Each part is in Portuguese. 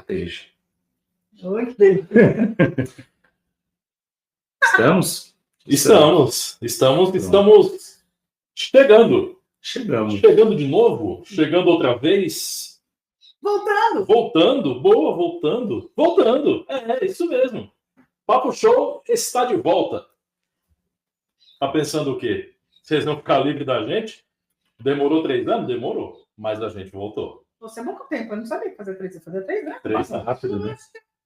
estratégia. Oi, que delícia. Estamos chegando. Chegamos. Chegando de novo, chegando outra vez. Voltando. Voltando. É isso mesmo. Papo Show está de volta. Tá pensando o quê? Vocês vão ficar livres da gente? Demorou 3 anos? Demorou. Mas a gente voltou. Você é pouco tempo, eu não sabia fazer 3 anos. Fazer 3 anos. Passa rápido, né?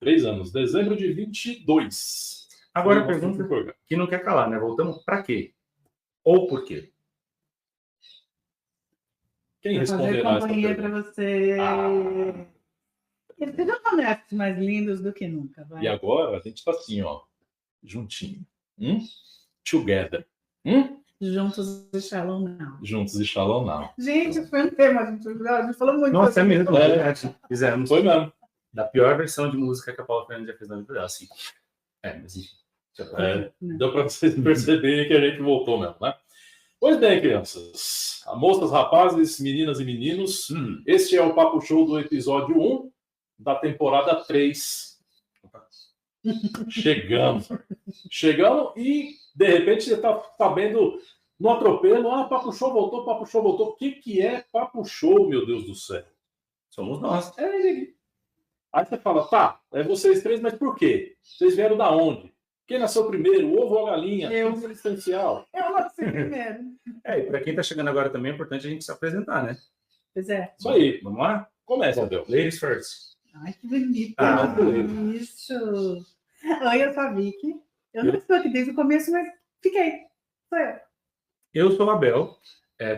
3 anos. Dezembro de 22. Agora a pergunta que não quer calar, né? Voltamos para quê? Ou por quê? Quem fazer responderá essa companhia pergunta? para você. Eles sejam honestos, mais lindos do que nunca. Vai. E agora a gente tá assim, ó. Juntinho. Together. Juntos e Shalom Now. Juntos e Shalom Now. Gente, foi um tema, a gente falou muito. Nossa, é mesmo. Fizemos. Foi mesmo. Da pior versão de música que a Paula Fernandes já fez na vida dela, assim. Mas enfim. Deu para vocês perceberem que a gente voltou mesmo, né? Pois bem, crianças, moças, rapazes, meninas e meninos, este é o Papo Show do episódio 1 da temporada 3. Chegamos e, de repente, você está sabendo no atropelo, Papo Show voltou. O que é Papo Show, meu Deus do céu? Somos nós. Aí você fala, tá, é vocês três, mas por quê? Vocês vieram da onde? Quem nasceu primeiro, o ovo ou a galinha? Eu. Existencial. Eu nasci primeiro. E para quem está chegando agora também é importante a gente se apresentar, né? Pois é. Isso aí. Vamos lá? Começa, Deus. Ladies first. Ai, que bonito. Isso. Oi, eu sou a Vicky. Eu não estou aqui desde o começo, mas fiquei. Sou eu. Eu sou o Abel.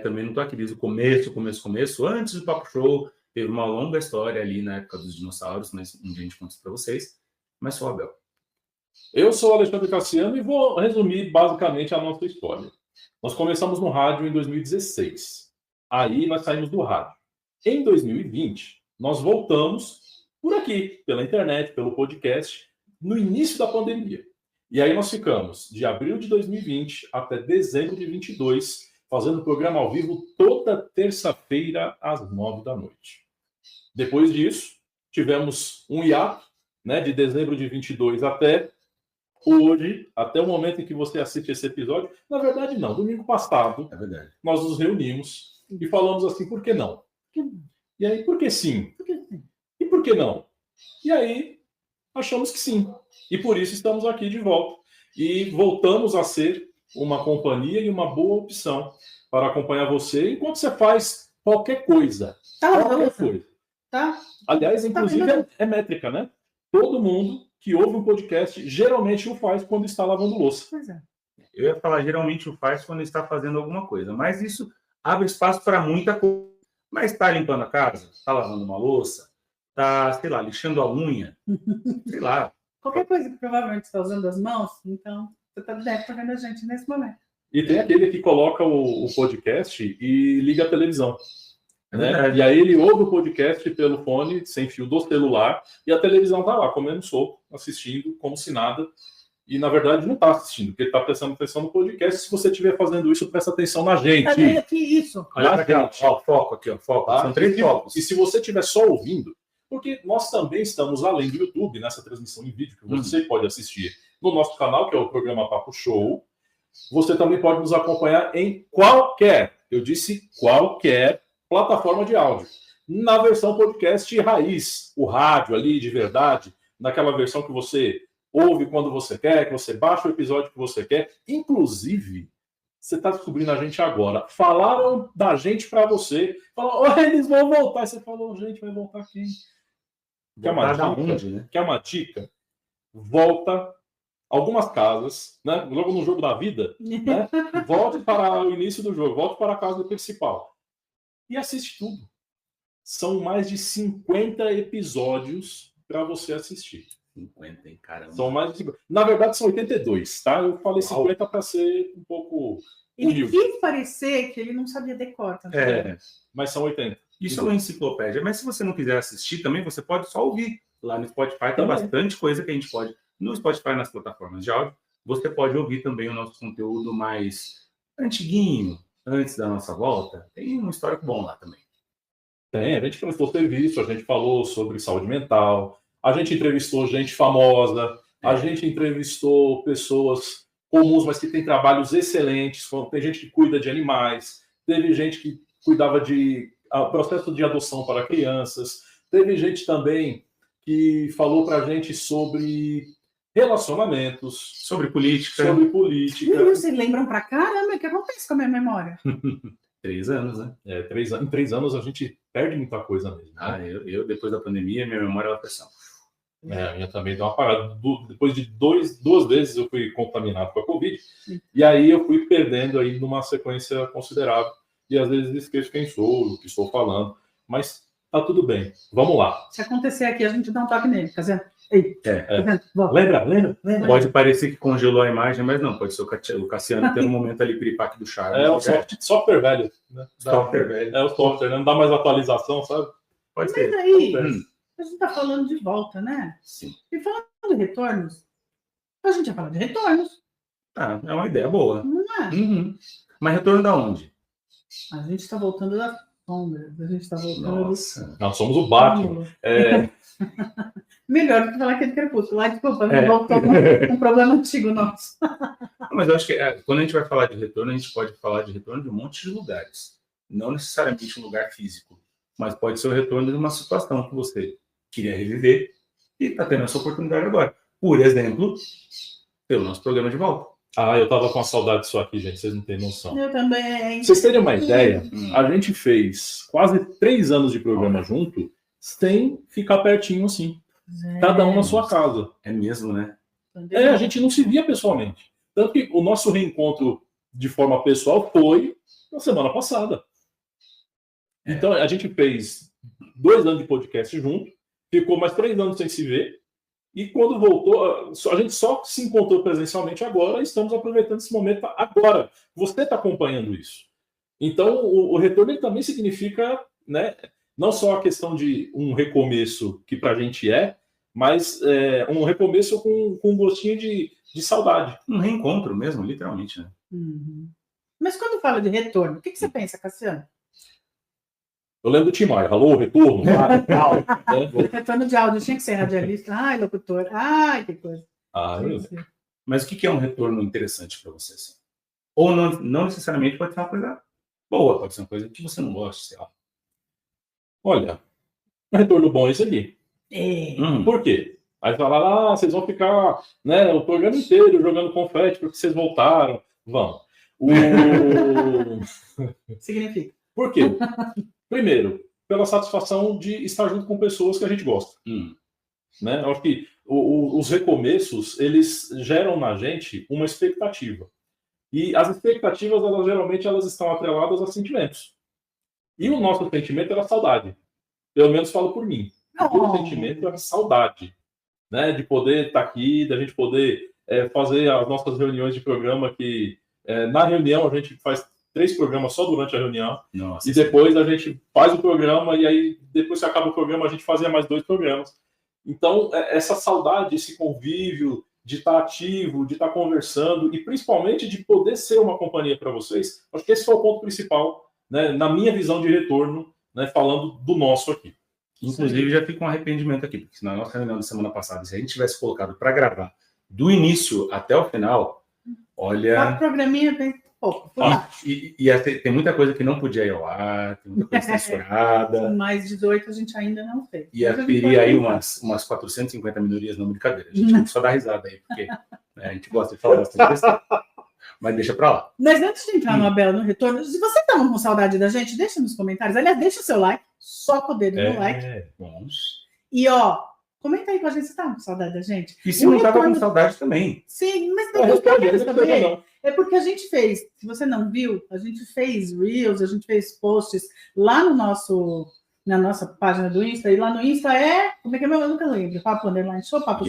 Também não estou aqui desde o começo. Antes do Papo Show, teve uma longa história ali na época dos dinossauros, mas um dia a gente conta isso para vocês. Mas sou o Abel. Eu sou o Alexandre Cassiano e vou resumir basicamente a nossa história. Nós começamos no rádio em 2016. Aí nós saímos do rádio. Em 2020, nós voltamos por aqui, pela internet, pelo podcast, no início da pandemia. E aí nós ficamos de abril de 2020 até dezembro de 2022, fazendo programa ao vivo toda terça-feira às 9 da noite. Depois disso, tivemos um hiato, né, de dezembro de 22 até hoje, até o momento em que você assiste esse episódio. Na verdade, não. Domingo passado, nós nos reunimos e falamos assim, por que não? E aí, por que sim? E por que não? E aí, achamos que sim. E por isso estamos aqui de volta. E voltamos a ser uma companhia e uma boa opção para acompanhar você enquanto você faz qualquer coisa. Qualquer coisa. Tá? Aliás, inclusive, é métrica, né? Todo mundo que ouve um podcast geralmente o faz quando está lavando louça. Pois é. Eu ia falar geralmente o faz quando está fazendo alguma coisa, mas isso abre espaço para muita coisa. Mas está limpando a casa, está lavando uma louça, está, sei lá, lixando a unha, sei lá. Qualquer coisa que provavelmente está usando as mãos, então você deve estar vendo a gente nesse momento. E tem aquele que coloca o podcast e liga a televisão. Né? E aí ele ouve o podcast pelo fone, sem fio do celular, e a televisão tá lá, comendo solto, assistindo, como se nada. E, na verdade, não está assistindo, porque ele está prestando atenção no podcast. Se você estiver fazendo isso, presta atenção na gente. Aqui, isso. Olha pra cá, ó, foco aqui, ó, foco. Tá? São 3 focos. E se você estiver só ouvindo, porque nós também estamos, além do YouTube, nessa transmissão em vídeo, que você pode assistir no nosso canal, que é o programa Papo Show, você também pode nos acompanhar em qualquer, eu disse qualquer, plataforma de áudio. Na versão podcast raiz, o rádio ali de verdade, naquela versão que você ouve quando você quer, que você baixa o episódio que você quer. Inclusive, você está descobrindo a gente agora. Falaram da gente para você. Falaram, eles vão voltar. E você falou, gente, vai voltar quem? Quer uma dica? Onde, né? Quer uma dica? Volta algumas casas, né? Logo no jogo da vida, né? Volte para o início do jogo, volte para a casa principal. E assiste tudo. São mais de 50 episódios para você assistir. 50, hein, caramba. São mais de 50. Na verdade, são 82, tá? Eu falei 50 para ser um pouco Ele humilde. quis parecer que ele não sabia decor. Tá? Mas são 80. Isso é uma enciclopédia. Mas se você não quiser assistir também, você pode só ouvir. Lá no Spotify tem bastante coisa que a gente pode... No Spotify, nas plataformas de áudio, você pode ouvir também o nosso conteúdo mais antiguinho, antes da nossa volta. Tem um histórico bom lá também. Tem, a gente prestou serviço, a gente falou sobre saúde mental, a gente entrevistou gente famosa, a gente entrevistou pessoas comuns, mas que têm trabalhos excelentes. Tem gente que cuida de animais, teve gente que cuidava de processo de adoção para crianças, teve gente também que falou para a gente sobre relacionamentos, Sobre política. E vocês lembram pra caramba, o que acontece com a minha memória? 3 anos, né? Em 3 anos a gente perde muita coisa mesmo. Né? Eu, depois da pandemia, minha memória ela pressão. A minha também deu uma parada. Depois de duas vezes eu fui contaminado com a Covid. E aí eu fui perdendo aí numa sequência considerável. E às vezes esqueço quem sou, o que estou falando. Mas tá tudo bem. Vamos lá. Se acontecer aqui, a gente dá um toque nele. Tá vendo? Ei, tá vendo? Lembra? Pode parecer que congelou a imagem, mas não. Pode ser o Cassiano tendo um momento ali piripaque do Charles. É o software velho. Né? Software velho. É o software, né? Não dá mais atualização, sabe? Pode ser. Mas aí, a gente tá falando de volta, né? Sim. E falando de retornos, a gente ia falar de retornos. É uma ideia boa. Não é? Uhum. Mas retorno da onde? A gente está voltando da sombra. A gente está voltando Nossa. Nós somos o Batman. Melhor do que falar que é de crepúsculo. Desculpa, voltou com um problema antigo nosso. Mas eu acho que quando a gente vai falar de retorno, a gente pode falar de retorno de um monte de lugares. Não necessariamente um lugar físico, mas pode ser o retorno de uma situação que você queria reviver e está tendo essa oportunidade agora. Por exemplo, pelo nosso programa de volta. Eu tava com a saudade disso aqui, gente. Vocês não têm noção. Eu também. Pra vocês terem uma ideia, a gente fez quase 3 anos de programa junto, sem ficar pertinho assim. Cada um na sua casa. É mesmo, né? A gente não se via pessoalmente. Tanto que o nosso reencontro de forma pessoal foi na semana passada. Então, a gente fez 2 anos de podcast junto, ficou mais 3 anos sem se ver, e quando voltou, a gente só se encontrou presencialmente agora, e estamos aproveitando esse momento agora. Você está acompanhando isso. Então, o retorno ele também significa, né, não só a questão de um recomeço, que para a gente mas um recomeço com um gostinho de saudade. Um reencontro mesmo, literalmente, né? Uhum. Mas quando fala de retorno, o que você pensa, Cassiano? Eu lembro do Tim Maia, alô, retorno? Retorno de áudio, tinha que ser radialista. Ai, locutor. Ai, que coisa. Mas o que é um retorno interessante para você? Assim? Ou não necessariamente pode ser uma coisa boa, pode ser uma coisa que você não gosta, sei lá. Olha, um retorno bom é esse aqui. Por quê? Aí fala, vocês vão ficar, né, o programa inteiro jogando confete porque vocês voltaram. Vão. Significa. Por quê? Primeiro, pela satisfação de estar junto com pessoas que a gente gosta. Né? Eu acho que os recomeços, eles geram na gente uma expectativa. E as expectativas, geralmente, elas estão atreladas a sentimentos. E o nosso sentimento era saudade. Pelo menos falo por mim. O sentimento era saudade. Né? De poder estar aqui, da gente poder fazer as nossas reuniões de programa, que na reunião a gente faz 3 programas só durante a reunião. Nossa, e depois a gente faz o programa, e aí depois que acaba o programa a gente fazia mais 2 programas. Então, essa saudade, esse convívio de estar ativo, de estar conversando, e principalmente de poder ser uma companhia para vocês, acho que esse foi o ponto principal, né, na minha visão de retorno, né, falando do nosso aqui. Inclusive, já fica um arrependimento aqui, porque na nossa reunião da semana passada, se a gente tivesse colocado para gravar do início até o final, olha... O programinha tem pouco. Tem muita coisa que não podia ir ao ar, tem muita coisa censurada. Mais 18 a gente ainda não fez. Ia ferir aí umas 450 minorias, não, brincadeira. A gente só dá risada aí, porque a gente gosta de falar bastante besteira. Mas deixa pra lá. Mas antes de entrar no Abel, no retorno, se você tá com saudade da gente, deixa nos comentários. Aliás, deixa o seu like, só com o dedo no like. Bons. E, comenta aí com a gente se tá com saudade da gente. E se não tava com saudade também. Sim, mas não quero saber. É porque a gente fez, se você não viu, a gente fez Reels, a gente fez posts lá na nossa página do Insta, e lá no Insta como é que é meu? Eu nunca lembro. Papo Underline Show, Papo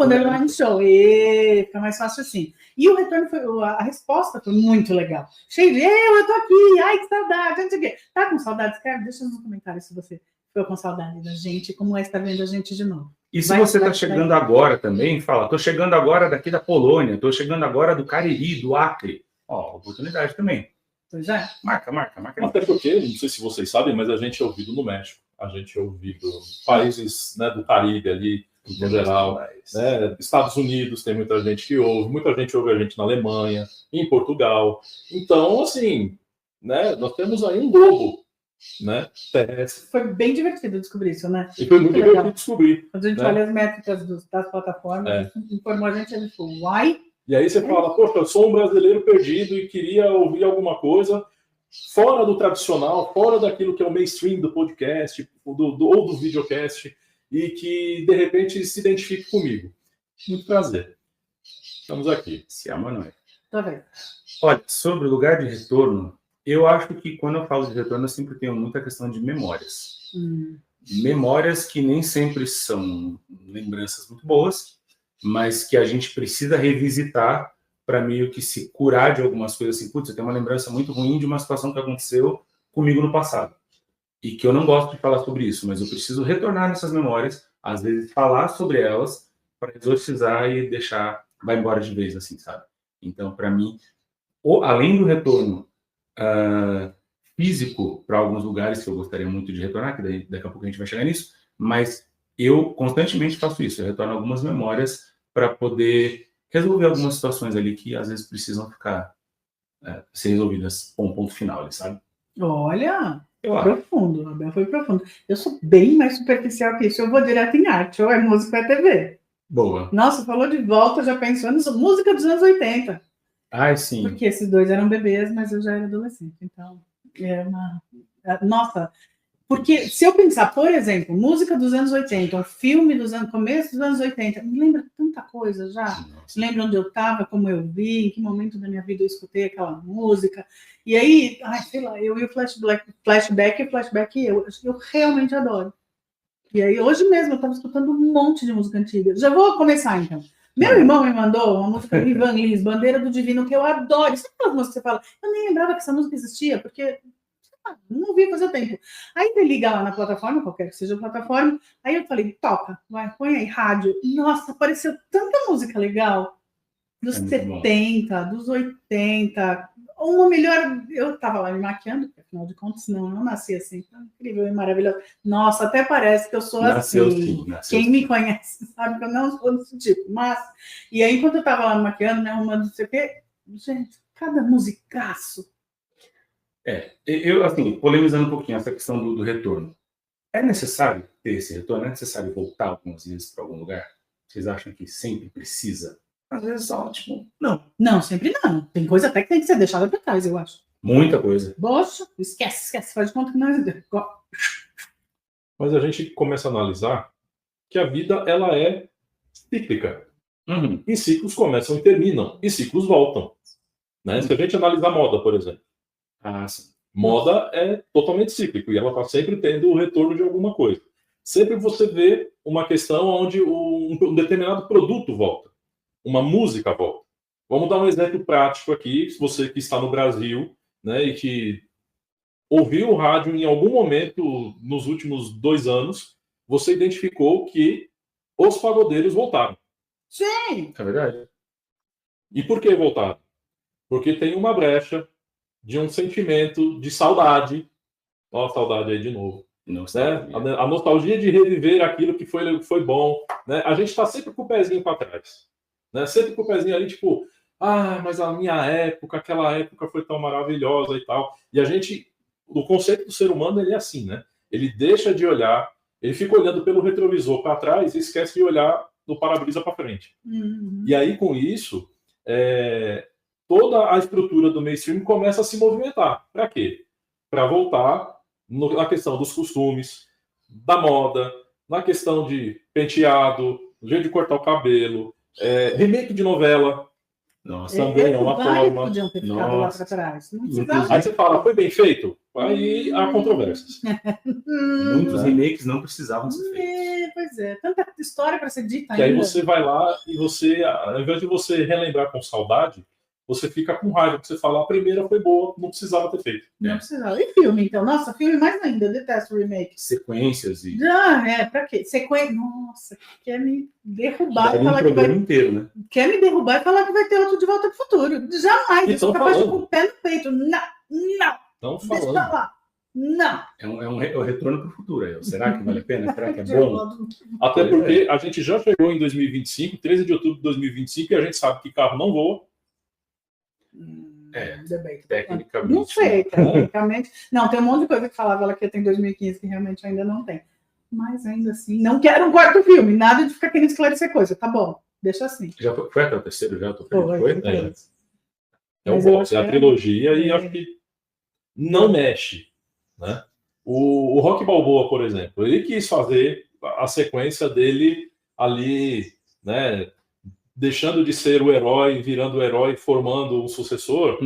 Underline Show. Fica mais fácil assim. E o retorno a resposta foi muito legal. Cheio de, eu tô aqui, ai, que saudade, não sei o quê. Tá com saudade? Escreve, deixa nos comentários se você ficou com saudade da gente, como estar vendo a gente de novo. E se você está chegando agora também, fala, estou chegando agora daqui da Polônia, estou chegando agora do Cariri, do Acre. Oportunidade também. Pois é. Marca. Até porque, não sei se vocês sabem, mas a gente é ouvido no México. A gente é ouvido em países, né, do Caribe ali, no geral. Né? Estados Unidos tem muita gente que ouve. Muita gente ouve a gente na Alemanha, em Portugal. Então, assim, né, nós temos aí um globo, né, terrestre. Foi bem divertido descobrir isso, né? E foi muito divertido descobrir. Quando a gente né? olha as métricas das plataformas, informou a gente falou, uai. E aí você fala, poxa, eu sou um brasileiro perdido e queria ouvir alguma coisa fora do tradicional, fora daquilo que é o mainstream do podcast ou do videocast, e que, de repente, se identifique comigo. Muito prazer. Estamos aqui. Se ama, não é? Tá vendo? Olha, sobre o lugar de retorno, eu acho que quando eu falo de retorno, eu sempre tenho muita questão de memórias. Memórias que nem sempre são lembranças muito boas, mas que a gente precisa revisitar para meio que se curar de algumas coisas assim. Putz, eu tenho uma lembrança muito ruim de uma situação que aconteceu comigo no passado. E que eu não gosto de falar sobre isso, mas eu preciso retornar nessas memórias, às vezes falar sobre elas, para exorcizar e deixar, vai embora de vez, assim, sabe? Então, para mim, além do retorno físico para alguns lugares que eu gostaria muito de retornar, que daqui a pouco a gente vai chegar nisso, mas eu constantemente faço isso, eu retorno algumas memórias para poder resolver algumas situações ali que às vezes precisam ficar ser resolvidas com um ponto final, sabe? Olha, profundo, Abel foi profundo. Eu sou bem mais superficial que isso, eu vou direto em arte, ou é música ou é TV. Boa. Nossa, falou de volta, já pensou nisso, música dos anos 80. Ai, sim. Porque esses dois eram bebês, mas eu já era adolescente, então é uma... Nossa, porque se eu pensar, por exemplo, música dos anos 80, um filme começo dos anos 80, me lembra tanta coisa já. Nossa. Lembra onde eu estava, como eu vi, em que momento da minha vida eu escutei aquela música. E aí, sei lá, eu e o flashback eu realmente adoro. E aí, hoje mesmo, eu estava escutando um monte de música antiga. Já vou começar, então. Meu irmão me mandou uma música do Ivan Lins, Bandeira do Divino, que eu adoro. Sabe aquelas músicas que você fala? Eu nem lembrava que essa música existia, porque não ouvi faz tempo. Aí você liga lá na plataforma, qualquer que seja a plataforma, aí eu falei, toca, põe aí, rádio. Nossa, apareceu tanta música legal. Dos 70, dos 80. Uma melhor, eu tava lá me maquiando, porque afinal de contas, eu não nasci assim, tão incrível e maravilhoso. Nossa, até parece que eu sou assim. Quem me conhece sabe que eu não sou desse tipo. Mas, e aí, enquanto eu tava lá me maquiando, me arrumando, não sei o quê, gente, cada musicaço. Eu, assim, polemizando um pouquinho essa questão do retorno. É necessário ter esse retorno? É necessário voltar algumas vezes para algum lugar? Vocês acham que sempre precisa? Às vezes só, tipo, não. Não, sempre não. Tem coisa até que tem que ser deixada para trás, eu acho. Muita coisa. Poxa, esquece. Faz de conta que nós... Mas a gente começa a analisar que a vida, ela é cíclica. E ciclos começam e terminam. E ciclos voltam. Né? Se a gente analisar moda, por exemplo. Sim. Moda é totalmente cíclico. E ela está sempre tendo o retorno de alguma coisa. Sempre você vê uma questão onde um determinado produto volta. Uma música volta. Vamos dar um exemplo prático aqui. Você que está no Brasil, né, e que ouviu o rádio em algum momento nos últimos 2 anos, você identificou que os pagodeiros voltaram. Sim! É verdade. E por que voltaram? Porque tem uma brecha de um sentimento de saudade. Ó, a saudade aí de novo. Né? A nostalgia de reviver aquilo que foi bom. Né? A gente está sempre com o pezinho para trás. Né? Sempre com o pezinho ali, tipo, mas a minha época, aquela época foi tão maravilhosa e tal. E a gente, o conceito do ser humano, ele é assim, né? Ele deixa de olhar, ele fica olhando pelo retrovisor para trás e esquece de olhar no para-brisa para frente. E aí, com isso, toda a estrutura do mainstream começa a se movimentar. Para quê? Para voltar na questão dos costumes, da moda, na questão de penteado, jeito de cortar o cabelo, remake de novela. Nossa, também é uma forma. Podiam ter ficado lá para trás. Aí você fala, foi bem feito? Aí há controvérsias. Muitos remakes não precisavam ser feitos. Pois é, tanta história para ser dita ainda. E aí você vai lá e você, ao invés de você relembrar com saudade, você fica com raiva, porque você fala, a primeira foi boa, não precisava ter feito. Não precisava. E filme, então? Nossa, filme mais ainda, eu detesto remake. Sequências e... pra quê? Sequência... Nossa, quer me derrubar e falar que vai... inteiro, né? Quer me derrubar e falar que vai ter outro De Volta pro Futuro. Jamais. Eu sou capaz de com o pé no peito. Não! Estão Deixa eu falando. falar. Não! É o retorno para o futuro aí. Será que vale a pena? Será que é bom? Até porque a gente já chegou em 2025, 13 de outubro de 2025, e a gente sabe que carro não voa. Tecnicamente. Não sei, tecnicamente. Não, tem um monte de coisa que falava ela que tem 2015 que realmente ainda não tem. Mas ainda assim, não quero um quarto filme. Nada de ficar querendo esclarecer coisa. Tá bom, deixa assim. Já foi até o terceiro, já? Tô foi? É o box, é a trilogia, e acho que não mexe. Né? O Rocky Balboa, por exemplo, ele quis fazer a sequência dele ali, né, deixando de ser o herói, virando o herói, formando um sucessor.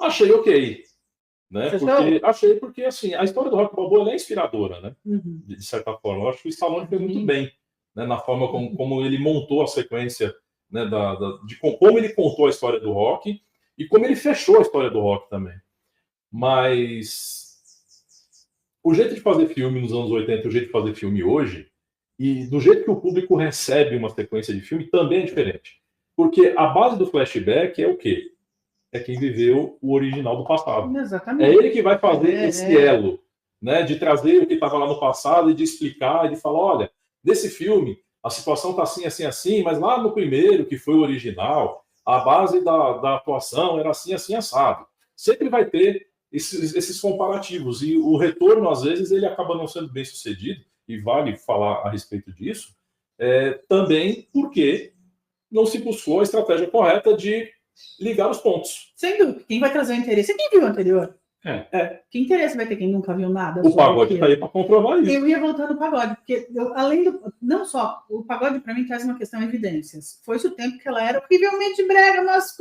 Achei ok, né? Porque assim, a história do Rocky Balboa é inspiradora, né? De certa forma. Eu acho que o Stallone fez muito bem, né, na forma como ele montou a sequência, né, de como ele contou a história do Rocky e como ele fechou a história do Rocky também. Mas o jeito de fazer filme nos anos 80 e o jeito de fazer filme hoje, e do jeito que o público recebe uma sequência de filme, também é diferente. Porque a base do flashback é o quê? É quem viveu o original do passado. Exatamente. É ele que vai fazer esse elo, né, de trazer o que estava lá no passado e de explicar, e de falar, olha, nesse filme a situação está assim, assim, assim, mas lá no primeiro, que foi o original, a base da atuação era assim, assim, assado. Sempre vai ter esses comparativos, e o retorno, às vezes, ele acaba não sendo bem sucedido, e vale falar a respeito disso, também porque não se buscou a estratégia correta de ligar os pontos. Sem dúvida. Quem vai trazer o interesse? Quem viu o anterior? Que interesse vai ter quem nunca viu nada? O pagode está aí para comprovar isso. Eu ia voltar no pagode, porque não só, o pagode para mim traz uma questão de evidências. Foi-se o tempo que ela era horrivelmente brega, mas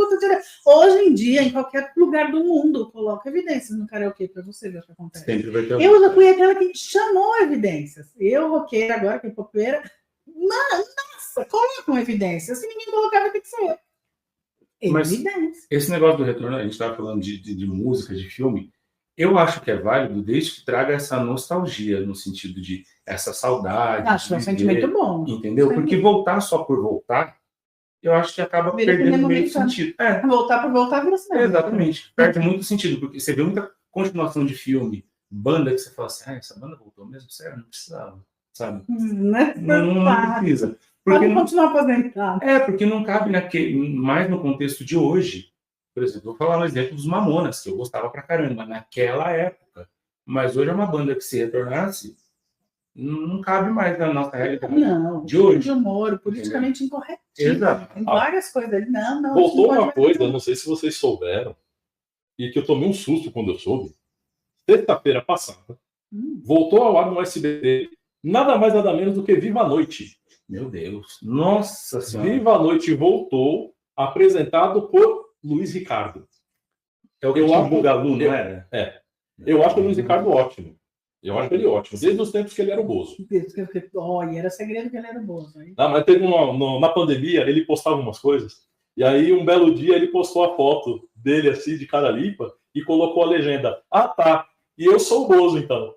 hoje em dia, em qualquer lugar do mundo, coloca evidências no karaokê para você ver o que acontece. Sempre vai ter eu já fui aquela que chamou evidências. Eu, roqueira, agora que é popeira, nossa, colocam evidências. Se ninguém colocar, vai ter que ser. Mas esse negócio do retorno, a gente estava falando de música, de filme, eu acho que é válido desde que traga essa nostalgia, no sentido de essa saudade. Acho um sentimento bom. Entendeu? Porque voltar só por voltar, eu acho que acaba perdendo meio sentido. Voltar por voltar vira cinema. Exatamente. Perde muito sentido, porque você vê muita continuação de filme, banda que você fala assim, essa banda voltou mesmo? Sério, não precisava, sabe? Não precisa. Pode continuar fazendo, tá? Porque não cabe mais no contexto de hoje. Por exemplo, vou falar um exemplo dos Mamonas, que eu gostava pra caramba naquela época. Mas hoje é uma banda que, se retornasse, não cabe mais na nossa realidade. Não, de hoje. De humor, politicamente incorreto. Exato. Tem várias coisas ali. Não. Voltou uma coisa, não sei se vocês souberam, e que eu tomei um susto quando eu soube. Sexta-feira passada, voltou ao ar no SBT, nada mais nada menos do que Viva a Noite. Meu Deus. Nossa Senhora. Viva a Noite voltou, apresentado por Luiz Ricardo. É o que tinha o Bugalu, não era? Eu acho o Luiz Ricardo ótimo. Eu acho ele ótimo. Desde os tempos que ele era o Bozo. Olha, era segredo que ele era o Bozo. Não, mas teve na pandemia, ele postava umas coisas. E aí, um belo dia, ele postou a foto dele, assim, de cara limpa, e colocou a legenda. Ah, tá. E eu sou o Bozo, então.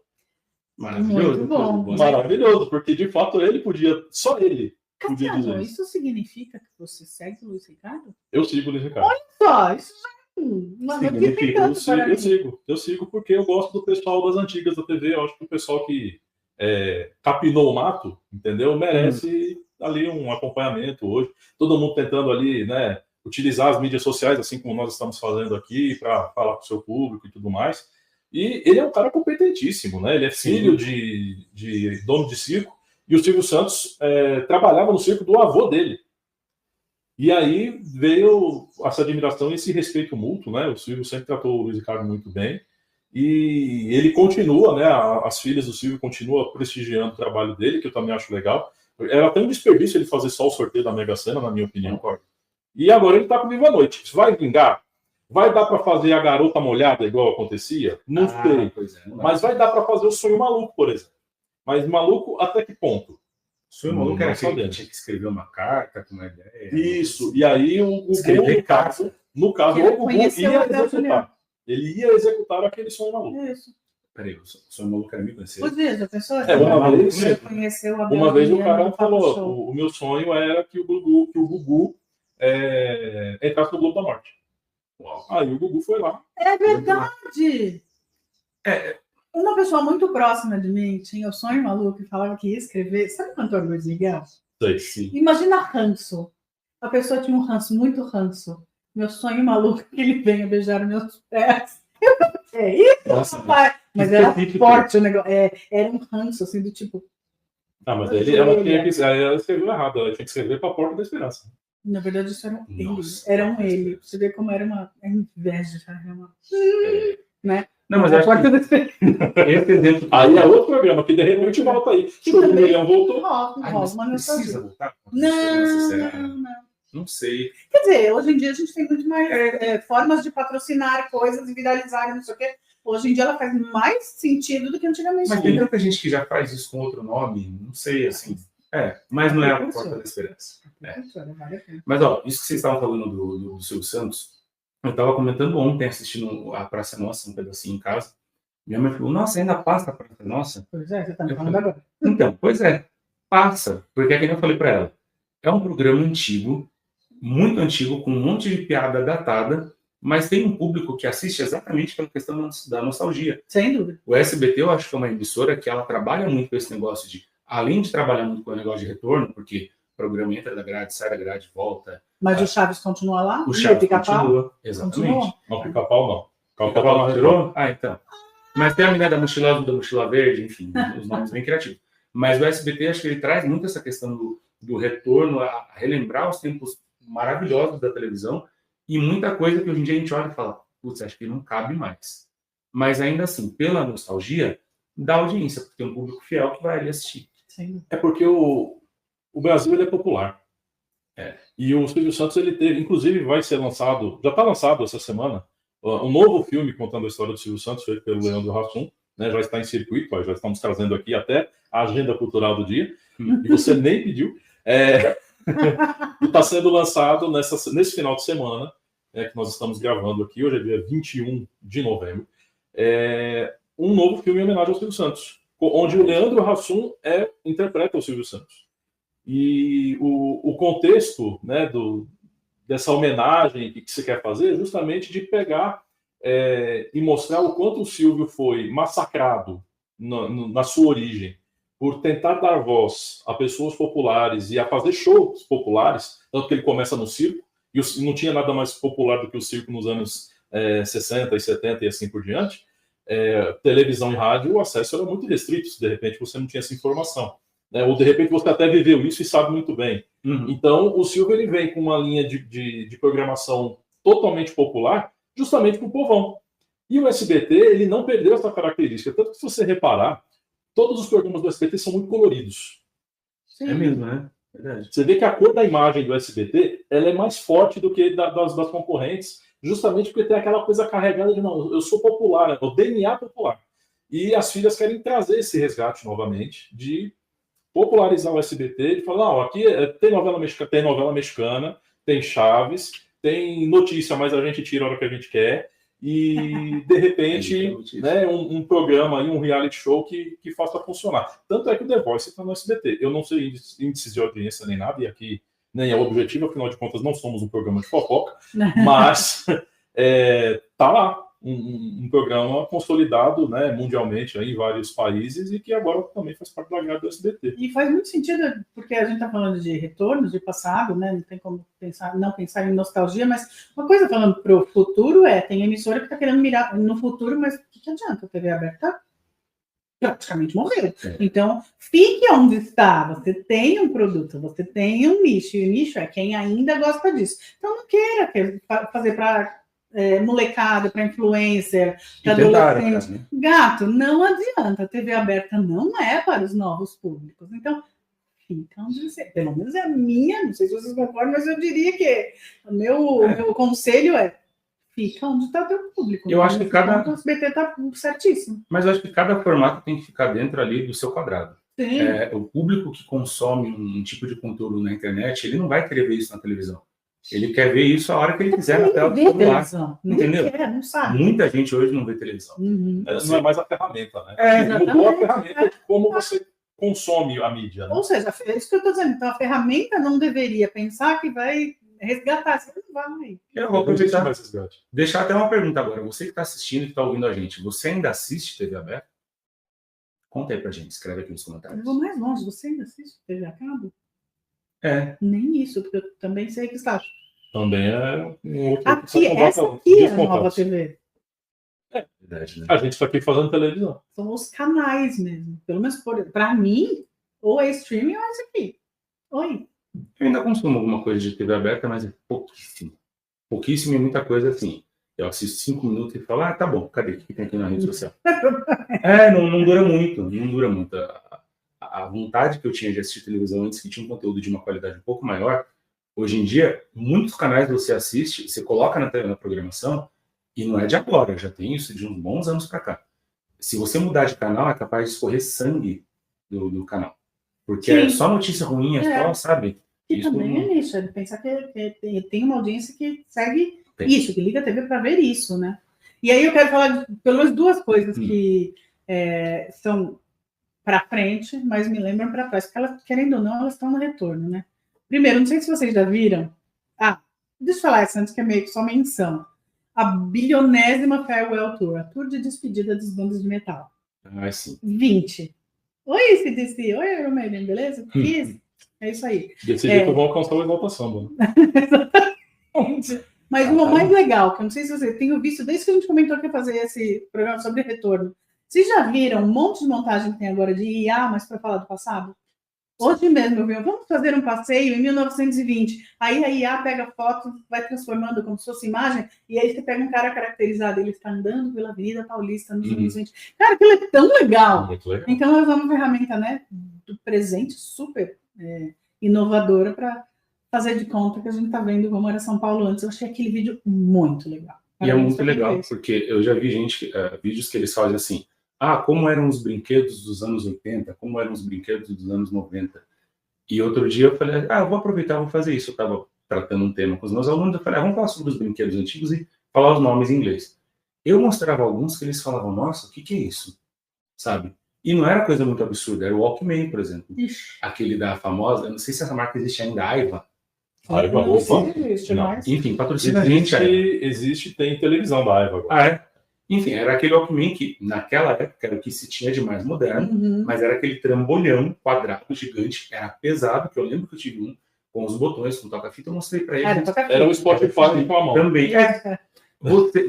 Maravilhoso. Muito bom. Maravilhoso, porque de fato ele podia, só ele podia dizer. Cassiano, isso significa que você segue o Luiz Ricardo? Eu sigo o Luiz Ricardo. Olha só, isso eu sigo porque eu gosto do pessoal das antigas da TV. Eu acho que o pessoal que capinou o mato, entendeu, merece ali um acompanhamento hoje. Todo mundo tentando ali, né, utilizar as mídias sociais, assim como nós estamos fazendo aqui, para falar com o seu público e tudo mais. E ele é um cara competentíssimo, né? Ele é filho de dono de circo, e o Silvio Santos trabalhava no circo do avô dele. E aí veio essa admiração e esse respeito mútuo, né? O Silvio sempre tratou o Luiz Ricardo muito bem, e ele continua, né? As filhas do Silvio continuam prestigiando o trabalho dele, que eu também acho legal. Era até um desperdício ele fazer só o sorteio da Mega Sena, na minha opinião. E agora ele tá com Viva a Noite. Vai vingar? Vai dar para fazer a Garota Molhada igual acontecia? Não sei. Mas vai dar para fazer o Sonho Maluco, por exemplo. Mas maluco até que ponto? O Sonho Maluco era aquele que tinha que escrever uma carta com uma ideia. Isso. E aí o Gugu, no caso, o Gugu ia executar. Ele ia executar aquele Sonho Maluco. Isso. Peraí, o Sonho Maluco era me conhecer? Pois é, já pensou? Uma vez o cara falou, o meu sonho era que o Gugu entrasse no Globo da Morte. Aí o Gugu foi lá. É verdade! É. Uma pessoa muito próxima de mim tinha o sonho maluco e falava que ia escrever. Sabe o cantor Luiz Miguel? Sei, sim. Imagina ranço. A pessoa tinha um ranço, muito ranço. Meu sonho maluco é que ele venha beijar meus pés. É isso, Nossa, papai. Mas era forte o negócio. Era um ranço, assim, do tipo. Mas ela tinha que. Ela escreveu errado, ela tinha que escrever para a Porta da Esperança. Na verdade, isso era um ele. Era um ele. Você vê como era uma inveja. Né? Não, mas acho que esse exemplo. Aí é outro programa, que de repente volta aí. Que também... O Leão voltou. Mas precisa voltar? Não sei. Quer dizer, hoje em dia a gente tem muito mais formas de patrocinar coisas e viralizar, não sei o quê. Hoje em dia ela faz mais sentido do que antigamente. Mas tem tanta gente que já faz isso com outro nome, não sei, assim. Mas não é a Porta da Esperança. Mas, ó, isso que vocês estavam falando do Silvio Santos, eu estava comentando ontem, assistindo a Praça Nossa, um pedacinho em casa. Minha mãe falou, nossa, ainda passa a Praça Nossa? Pois é, você está me falando agora. Então, pois é, passa. Porque é que eu falei para ela. É um programa antigo, muito antigo, com um monte de piada datada, mas tem um público que assiste exatamente pela questão da nostalgia. Sem dúvida. O SBT, eu acho que é uma emissora que ela trabalha muito com esse negócio de, além de trabalhar muito com o negócio de retorno, porque o programa entra da grade, sai da grade, volta. Mas o Chaves continua lá? O Chaves continua, exatamente. Continua? Não, o Pica-Pau não. O Pica-Pau não tirou? Então. Mas tem a menina da Mochila Azul, da Mochila Verde, enfim, os nomes bem criativos. Mas o SBT, acho que ele traz muito essa questão do retorno, a relembrar os tempos maravilhosos da televisão e muita coisa que hoje em dia a gente olha e fala, putz, acho que não cabe mais. Mas ainda assim, pela nostalgia, dá audiência, porque tem um público fiel que vai ali assistir. Sim. É porque o Brasil ele é popular. E o Silvio Santos, ele teve, inclusive vai ser lançado, já está lançado essa semana, um novo filme contando a história do Silvio Santos, feito pelo Leandro Hassum, né, já está em circuito, já estamos trazendo aqui até a agenda cultural do dia, e você nem pediu. Está sendo lançado nesse final de semana, que nós estamos gravando aqui, hoje é dia 21 de novembro, um novo filme em homenagem ao Silvio Santos, onde o Leandro Hassum interpreta o Silvio Santos. E o contexto, né, dessa homenagem que se quer fazer é justamente de pegar e mostrar o quanto o Silvio foi massacrado na sua origem por tentar dar voz a pessoas populares e a fazer shows populares, tanto que ele começa no circo, e não tinha nada mais popular do que o circo nos anos 60 e 70 e assim por diante. Televisão e rádio, o acesso era muito restrito, se de repente você não tinha essa informação. Ou de repente você até viveu isso e sabe muito bem. Então o Silvio ele vem com uma linha de programação totalmente popular, justamente para o povão. E o SBT ele não perdeu essa característica, tanto que se você reparar, todos os programas do SBT são muito coloridos. Sim. É mesmo, né? Verdade. Você vê que a cor da imagem do SBT ela é mais forte do que das concorrentes, justamente porque tem aquela coisa carregada de não, eu sou popular, o DNA popular. E as filhas querem trazer esse resgate novamente de popularizar o SBT e falar, não, aqui tem novela mexicana, tem Chaves, tem notícia, mas a gente tira a hora que a gente quer, e de repente né, um programa, um reality show que faça funcionar. Tanto é que o The Voice está no SBT. Eu não sei índices de audiência nem nada, e aqui nem é o objetivo, afinal de contas não somos um programa de fofoca, mas tá lá. Um programa consolidado, né, mundialmente aí, em vários países e que agora também faz parte da grade do SBT. E faz muito sentido, porque a gente está falando de retornos, de passado, né? Não tem como não pensar em nostalgia, mas uma coisa falando para o futuro tem emissora que está querendo mirar no futuro, mas o que adianta a TV aberta? Praticamente morreu. Então, fique onde está. Você tem um produto, você tem um nicho, e o nicho é quem ainda gosta disso. Então, não queira fazer para molecada, para influencer, para adolescente. Né? Gato, não adianta. A TV aberta não é para os novos públicos. Então, fica onde você... Pelo menos é a minha, não sei se vocês concordam, mas eu diria que o meu conselho fica onde está o teu público. Eu acho que o SBT está certíssimo. Mas eu acho que cada formato tem que ficar dentro ali do seu quadrado. O público que consome um tipo de conteúdo na internet, ele não vai querer ver isso na televisão. Ele quer ver isso a hora que ele quiser na tela do celular. Entendeu? Não sabe. Muita gente hoje não vê televisão. Não é mais a ferramenta, né? Mudou a ferramenta de como você consome a mídia. Né? Ou seja, é isso que eu estou dizendo. Então, a ferramenta não deveria pensar que vai resgatar, você não vai. Eu vou aproveitar, deixar até uma pergunta agora. Você que está assistindo e que está ouvindo a gente, você ainda assiste TV aberta? Conta aí pra gente, escreve aqui nos comentários. Eu vou mais longe, você ainda assiste TV a cabo? Nem isso, porque eu também sei que está. Também é um outro... Aqui, essa aqui é a nova TV. É verdade, né? A gente está aqui fazendo televisão. São os canais mesmo. Pelo menos para mim, ou é streaming ou é isso aqui. Oi. Eu ainda consumo alguma coisa de TV aberta, mas é pouquíssimo. Pouquíssimo e muita coisa assim. Eu assisto 5 minutos e falo, tá bom, cadê? O que tem aqui na rede social? Não dura muito. Não dura muito. A vontade que eu tinha de assistir televisão antes, que tinha um conteúdo de uma qualidade um pouco maior, hoje em dia, muitos canais você assiste, você coloca na programação, e não é de agora, já tem isso de uns bons anos para cá. Se você mudar de canal, é capaz de escorrer sangue do canal. Porque é só notícia ruim, só, sabe? E isso também é nicho, é de pensar que tem uma audiência que segue isso, que liga a TV para ver isso, né? E aí eu quero falar de pelo menos 2 coisas que são para frente, mas me lembram para trás, porque elas, querendo ou não, elas estão no retorno, né? Primeiro, não sei se vocês já viram, deixa eu falar essa antes, que é meio que só menção. A bilionésima Farewell Tour, a tour de despedida das bandas de metal. Sim. 20. Oi, CDC. Oi, Iron Maiden, beleza? É isso aí. Decidi que eu vou alcançar o Exalta Samba. Exatamente. Mas uma mais legal, que eu não sei se você tem visto, desde que a gente comentou que ia fazer esse programa sobre retorno. Vocês já viram um monte de montagem que tem agora de IA, mas para falar do passado? Hoje mesmo eu vi, vamos fazer um passeio em 1920. Aí a IA pega foto, vai transformando como se fosse imagem, e aí você pega um cara caracterizado, ele está andando pela Avenida Paulista nos anos 20. Cara, aquilo é tão legal. Muito legal. Então, nós usamos uma ferramenta, né, do presente super inovadora para fazer de conta que a gente está vendo como era São Paulo antes. Eu achei aquele vídeo muito legal. E é muito legal, porque eu já vi vídeos que eles fazem assim, como eram os brinquedos dos anos 80, como eram os brinquedos dos anos 90. E outro dia eu falei, eu vou aproveitar, vou fazer isso. Eu estava tratando um tema com os meus alunos, eu falei, vamos falar sobre os brinquedos antigos e falar os nomes em inglês. Eu mostrava alguns que eles falavam, nossa, o que é isso? Sabe? E não era coisa muito absurda, era o Walkman, por exemplo. Ixi. Aquele da famosa, eu não sei se essa marca existe ainda, a Aiva. Aiva, enfim, patrocina a gente. Existe, tem televisão da Aiva agora. Enfim, era aquele Walkman que, naquela época, era o que se tinha de mais moderno, mas era aquele trambolhão quadrado, gigante, era pesado, que eu lembro que eu tive um, com os botões, com toca-fita, eu mostrei para ele. Era um Spotify com a mão. Também.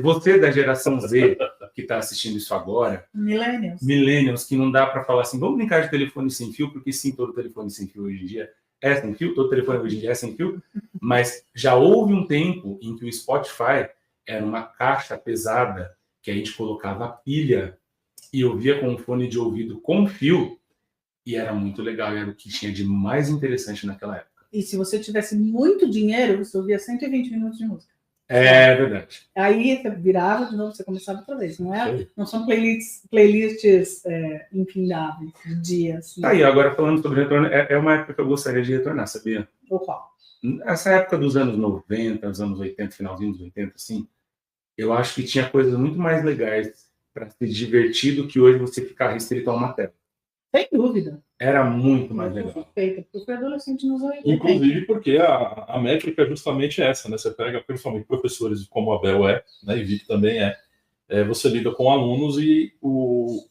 Você da geração Z, que está assistindo isso agora, Millennials, que não dá para falar assim, vamos brincar de telefone sem fio, porque sim, todo telefone sem fio hoje em dia é sem fio, todo telefone hoje em dia é sem fio, mas já houve um tempo em que o Spotify era uma caixa pesada, que a gente colocava a pilha e ouvia com um fone de ouvido com fio, e era muito legal, era o que tinha de mais interessante naquela época. E se você tivesse muito dinheiro, você ouvia 120 minutos de música. É verdade. Aí você virava de novo, você começava outra vez, não é? Não são playlists infindáveis, de dias. Né? Aí, agora falando sobre retorno, é uma época que eu gostaria de retornar, sabia? Ou qual? Essa época dos anos 90, dos anos 80, finalzinho dos 80, assim, eu acho que tinha coisas muito mais legais para se divertir do que hoje você ficar restrito a uma tela. Sem dúvida. Era muito mais legal. Porque eu fui adolescente nos 80. Inclusive porque a métrica é justamente essa, né? Você pega, principalmente professores como a Bel né? E Vic também você lida com alunos e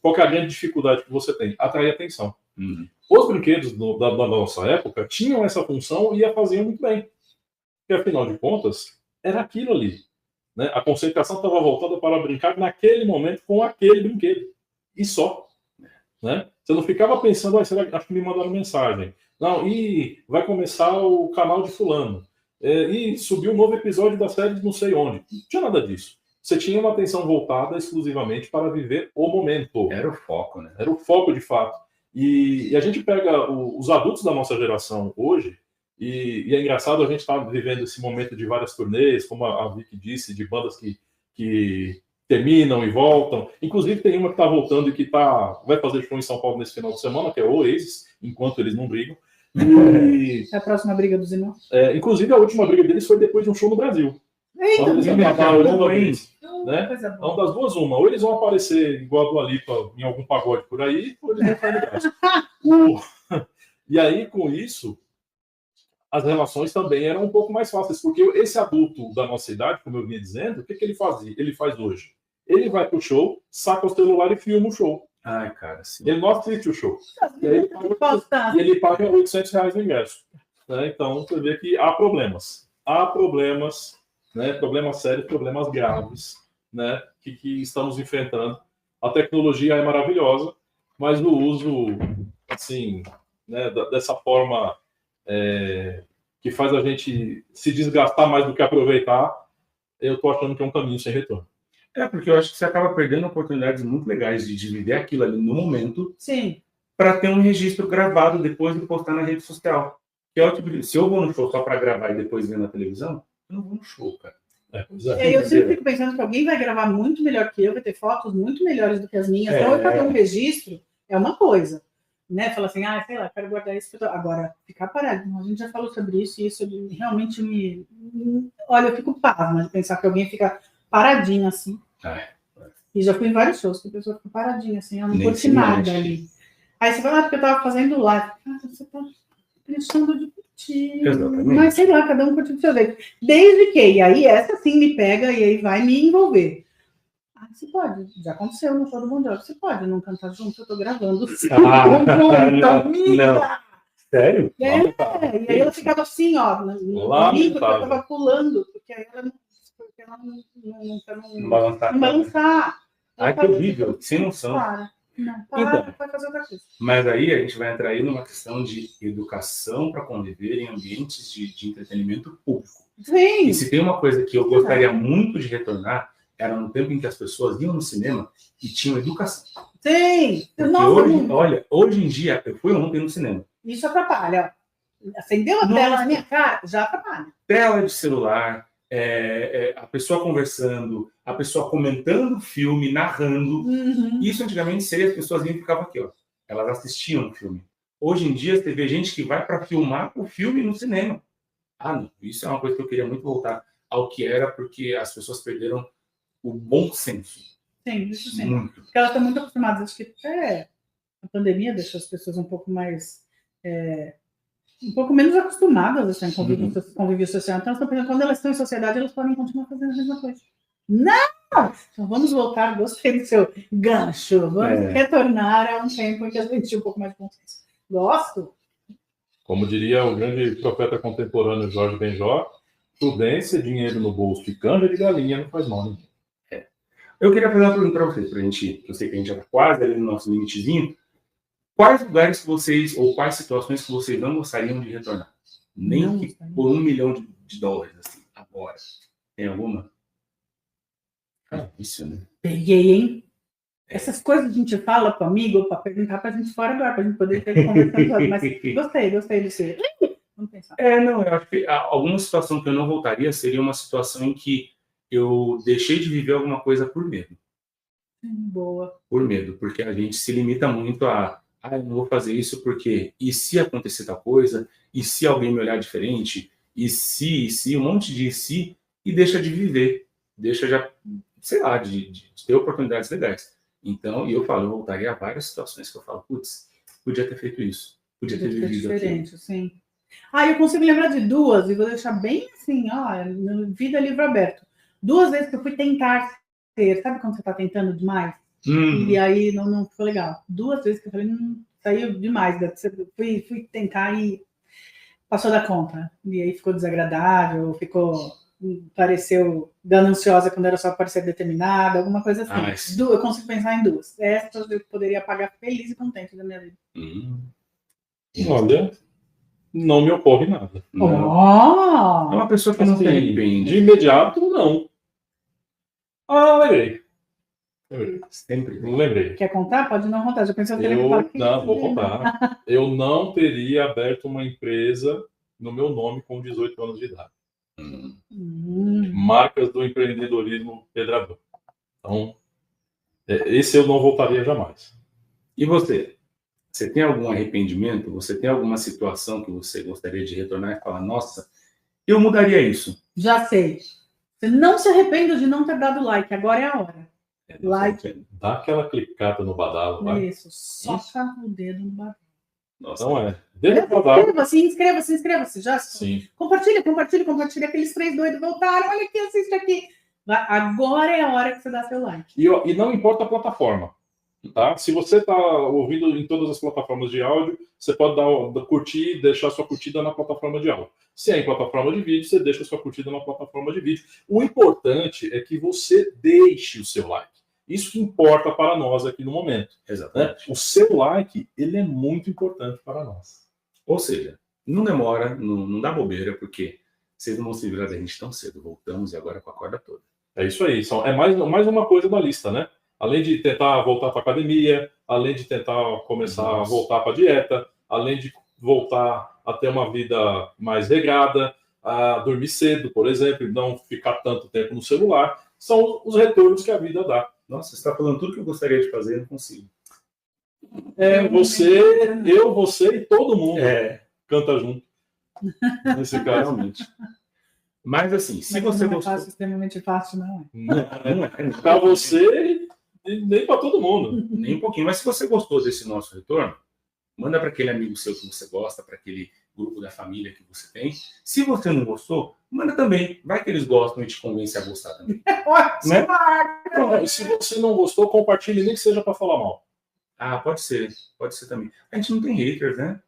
qual que é a grande dificuldade que você tem? Atrair atenção. Os brinquedos da nossa época tinham essa função e a faziam muito bem. Porque, afinal de contas, era aquilo ali. Né? A concentração estava voltada para brincar naquele momento com aquele brinquedo. E só. Né? Você não ficava pensando, acho que me mandaram mensagem. Não, e vai começar o canal de fulano. E subiu um novo episódio da série de não sei onde. Não tinha nada disso. Você tinha uma atenção voltada exclusivamente para viver o momento. Era o foco, né? Era o foco, de fato. E a gente pega os adultos da nossa geração hoje, e é engraçado a gente estar vivendo esse momento de várias turnês, como a Vicky disse, de bandas que terminam e voltam. Inclusive tem uma que está voltando e que vai fazer show em São Paulo nesse final de semana, que é o Oasis, enquanto eles não brigam. É a próxima briga dos irmãos? Inclusive a última briga deles foi depois de um show no Brasil. Eita, eles né? Então, das duas, uma. Ou eles vão aparecer igual a Dua Lipa em algum pagode por aí, ou eles vão ficar ligados. E aí, com isso, as relações também eram um pouco mais fáceis, porque esse adulto da nossa idade, como eu vinha dizendo, o que ele fazia? Ele faz hoje? Ele vai pro show, saca o celular e filma o show. Ai, cara, sim. Ele não assiste o show. E ele paga R$800 no ingresso. Né? Então, você vê que há problemas. Há problemas, né? Problemas sérios, problemas graves, né? que estamos enfrentando. A tecnologia é maravilhosa, mas no uso, assim, né? Dessa forma que faz a gente se desgastar mais do que aproveitar, eu estou achando que é um caminho sem retorno. Porque eu acho que você acaba perdendo oportunidades muito legais de viver aquilo ali no momento. Sim. Para ter um registro gravado depois de postar na rede social. Que é o tipo de... Se eu vou no show só para gravar e depois ver na televisão, eu não vou no show, cara. Eu sempre fico pensando que alguém vai gravar muito melhor que eu, vai ter fotos muito melhores do que as minhas. Então, eu fazer um registro é uma coisa. Né? Fala assim, sei lá, quero guardar isso. Agora, ficar parado. A gente já falou sobre isso e isso realmente me... Olha, eu fico pasma de pensar que alguém fica paradinho assim. E já fui em vários shows que a pessoa fica paradinha assim, ela não curte nada ali. Aí você fala, porque eu tava fazendo live. Você tá deixando de curtir. Exatamente. Mas sei lá, cada um curte do seu jeito. Desde que, e aí essa sim me pega e aí vai me envolver. Você pode, já aconteceu no show do Bon Jovi, você pode não cantar junto, eu tô gravando. Não. Sério? E aí ela ficava assim, ó, no mim, porque eu tava pulando, porque aí ela não balançar. Ai, que horrível, sem noção. Para fazer outra coisa. Mas aí a gente vai entrar aí numa questão de educação para conviver em ambientes de entretenimento público. Sim. E se tem uma coisa que eu gostaria muito de retornar, era no tempo em que as pessoas iam no cinema e tinham educação. Sim. Olha, hoje em dia, eu fui ontem no cinema. Isso atrapalha. Acendeu a tela na minha cara, já atrapalha. Tela de celular, a pessoa conversando, a pessoa comentando o filme, narrando. Isso antigamente seria as pessoas iam e ficavam aqui, ó. Elas assistiam o filme. Hoje em dia, você vê gente que vai para filmar o filme no cinema. Não. Isso é uma coisa que eu queria muito voltar ao que era, porque as pessoas perderam o bom senso. Sim, isso sim. Muito. Porque elas estão muito acostumadas. Acho que até a pandemia deixou as pessoas um pouco mais... um pouco menos acostumadas a estar em convívio social. Então, quando elas estão em sociedade, elas podem continuar fazendo a mesma coisa. Não! Então, vamos voltar. Gostei do seu gancho. Vamos retornar a um tempo em que a gente tinha um pouco mais de consciência. Gosto. Como diria o grande profeta contemporâneo Jorge Benjor, prudência, dinheiro no bolso e canja de galinha não faz mal ninguém. Eu queria fazer uma pergunta para vocês, eu sei que a gente já está quase ali no nosso limitezinho. Quais lugares que vocês, ou quais situações que vocês não gostariam de retornar? Nem que por $1 milhão, assim, agora. Tem alguma? Isso, né? Peguei, hein? Essas coisas a gente fala para o amigo, para perguntar para a gente fora do ar, para a gente poder ter conversando. Mas gostei de ser. Vamos pensar. Não, eu acho que alguma situação que eu não voltaria seria uma situação em que eu deixei de viver alguma coisa por medo. Boa. Por medo, porque a gente se limita muito a eu não vou fazer isso porque e se acontecer tal coisa, e se alguém me olhar diferente, e se, um monte de si, e deixa de viver, deixa já, sei lá, de ter oportunidades legais. Então, eu voltaria a várias situações que eu falo, putz, podia ter feito isso, podia ter vivido diferente, sim. Eu consigo lembrar de duas, e vou deixar bem assim, vida livre aberto. 2 vezes que eu fui tentar ser, sabe quando você está tentando demais? E aí não ficou legal. 2 vezes que eu falei, saiu demais. Fui tentar e passou da conta. E aí ficou desagradável, pareceu gananciosa quando era só para ser determinada, alguma coisa assim. Eu consigo pensar em 2. Essas eu poderia pagar feliz e contente da minha vida. Olha, não me ocorre nada. É uma pessoa que não se arrepende. De imediato, não. Lembrei. Sempre. Não lembrei. Quer contar? Pode não contar. Já pensou que ele Não, vou contar. Eu não teria aberto uma empresa no meu nome com 18 anos de idade. Marcas do empreendedorismo Pedrador. Então, esse eu não voltaria jamais. E você? Você tem algum arrependimento? Você tem alguma situação que você gostaria de retornar e falar, nossa, eu mudaria isso? Já sei. Você não se arrependa de não ter dado like. Agora é a hora. Like. Dá aquela clicada no badalo. Isso. Soca o dedo no badalo. Nossa, Então deixa pra dar. Inscreva-se. Já Sim. compartilha. Aqueles 3 doidos voltaram. Olha aqui, assiste aqui. Agora é a hora que você dá seu like. E não importa a plataforma. Tá? Se você está ouvindo em todas as plataformas de áudio, você pode curtir, deixar sua curtida na plataforma de áudio. Se é em plataforma de vídeo, você deixa sua curtida na plataforma de vídeo. O importante é que você deixe o seu like. Isso que importa para nós aqui no momento. Exatamente. Né? O seu like, ele é muito importante para nós. Ou seja, não demora, não dá bobeira, porque vocês não vão se livrar da gente tão cedo. Voltamos e agora com a corda toda. É isso aí. É mais uma coisa da lista, né? Além de tentar voltar para a academia, além de tentar começar a voltar para a dieta, além de voltar a ter uma vida mais regrada, a dormir cedo, por exemplo, e não ficar tanto tempo no celular, são os retornos que a vida dá. Nossa, você está falando tudo que eu gostaria de fazer e não consigo. Você e todo mundo canta junto. Nesse caso. Realmente. Mas assim, se você não gostou... É extremamente fácil, não. Não é. Para você e nem para todo mundo. Nem um pouquinho. Mas se você gostou desse nosso retorno, manda para aquele amigo seu que você gosta, para aquele grupo da família que você tem. Se você não gostou, manda também. Vai que eles gostam e te convence a gostar também. Né? E se você não gostou, compartilhe, nem que seja para falar mal. Ah, pode ser também. A gente não tem haters, né?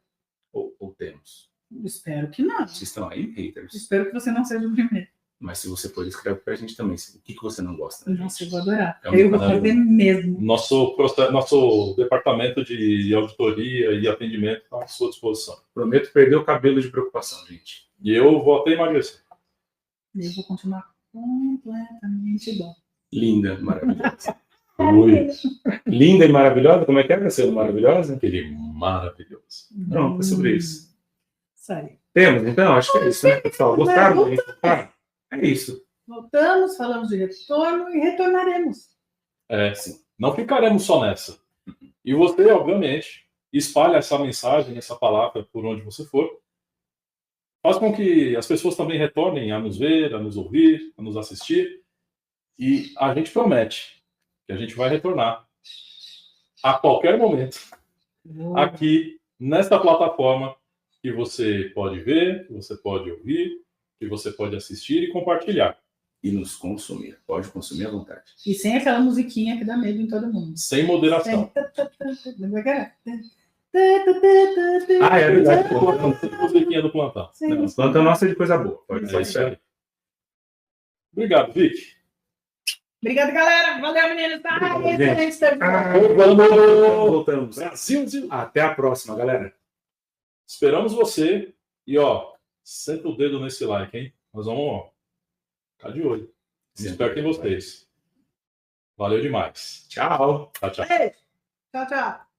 Ou temos? Espero que não. Vocês estão aí, haters? Espero que você não seja o primeiro. Mas se você for, escreve pra gente também. O que você não gosta? Nossa, eu vou adorar. É um Eu vou fazer mesmo. Nosso departamento de auditoria e atendimento está à sua disposição. Prometo perder o cabelo de preocupação, gente. E eu vou até emagrecer. Eu vou continuar completamente bom. Linda, maravilhosa. Ui, Linda e maravilhosa? Como é que é, Cassiano? Maravilhosa? aquele maravilhoso. Pronto, é sobre isso. Isso aí. Temos, então? Acho que é isso, né, pessoal? Gostaram da gente voltar? É isso. Voltamos, falamos de retorno e retornaremos. Sim. Não ficaremos só nessa. E você, obviamente, espalha essa mensagem, essa palavra por onde você for. Faz com que as pessoas também retornem a nos ver, a nos ouvir, a nos assistir. E a gente promete que a gente vai retornar a qualquer momento aqui nesta plataforma que você pode ver, que você pode ouvir, que você pode assistir e compartilhar. E nos consumir. Pode consumir à vontade. E sem aquela musiquinha que dá medo em todo mundo. Sem moderação. Ah, é verdade. Musiquinha do plantão. Não, planta nossa é de coisa boa. Pode ser isso aí. Obrigado, Vic. Obrigada, galera. Valeu, meninos. Excelente. Voltamos. Brasil. Até a próxima, galera. Esperamos você. E, senta o dedo nesse like, hein? Nós vamos ficar de olho. Espero em vocês. Valeu demais. Tchau. Tchau. Tchau, tchau.